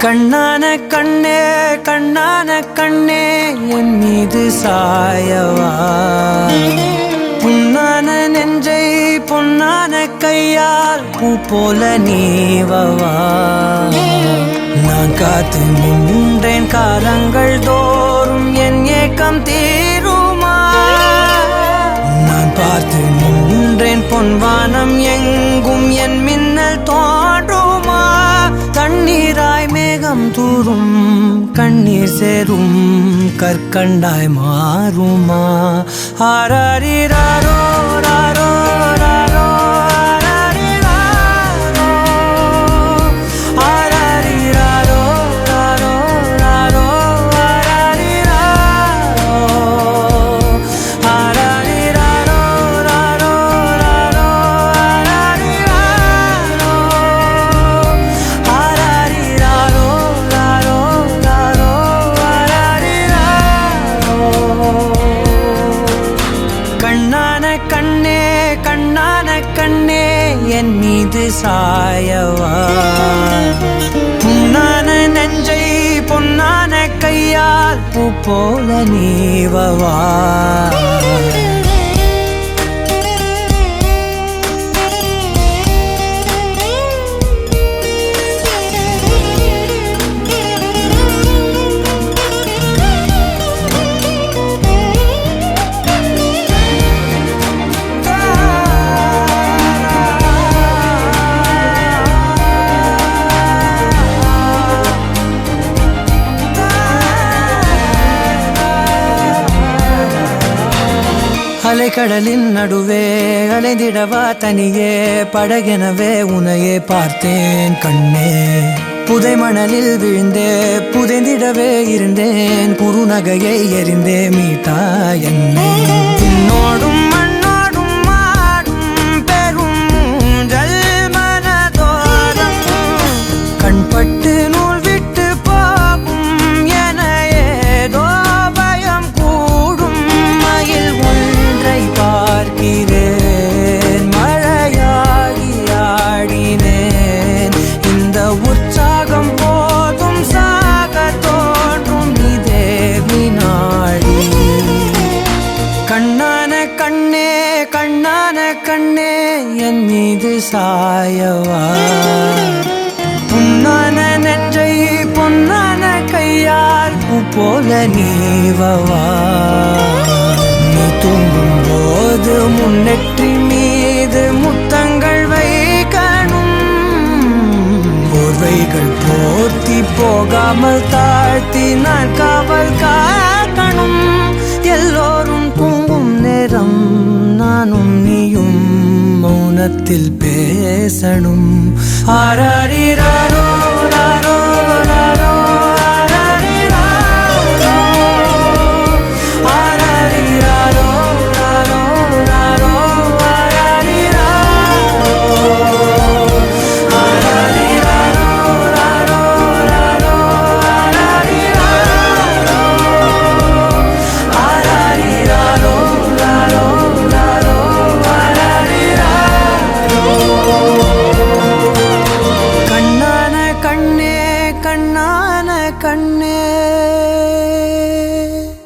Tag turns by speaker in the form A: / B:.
A: கண்ணான கண்ணே கண்ணான கண்ணே என் மீது சாயவா புண்ணான நெஞ்சை பொன்னான கையால் பூ போல நீவவா நான் காத்து நின்றேன் காலங்கள் தோறும் என் ஏக்கம் தீருமா நான் பார்த்து நின்றேன் பொன்வானம் எங்கும் என் மின்னல் தோன்றுமா தண்ணீராய் மேகம் தூரும் கண்ணீர் சேரும் கற்கண்டாய் மாறுமா ஆராரிராரோ ராரோ ராரோ கண்ணே கண்ணான கண்ணே என் மீது சாயவா புண்ணான நெஞ்சை பொன்னான கையால் பூ போல நீவவா அலைக்கடலின் நடுவே அலைந்திடவா தனியே படகெனவே உனையே பார்த்தேன் கண்ணே புதை மணலில் விழுந்தே புதைந்திடவே இருந்தேன் குறுநகையை எறிந்தே மீட்டா என்னை உன்னோடும் மண்ணோடும் மாடும் பெரும் ஊஞ்சல் மனதோரம் கண்பட்டு நூல் விட்டு போகும் என ஏதோ பயம் கூடும் மயில் பார்க்கிறேன் மழையாகி ஆடினேன் இந்த உற்சாகம் போதும் சாக தோன்றும் இதே வினாடி கண்ணான கண்ணே கண்ணான கண்ணே என் மீது சாயவா புண்ணான நெஞ்சை பொன்னான கையால் பூ போல நீவவா நீ தூங்கும் போது முன்னெற்றி மீது முத்தங்கள் வைக்கணும் போர்வைகள் போர்த்தி போகாமல் தாழ்த்தி நான் காவல் காக்கணும் எல்லோரும் தூங்கும் நேரம் நானும் நீயும் மௌனத்தில் பேசணும் ஆராரிராரோ ராரோ ராரோ கண்ணான கண்ணே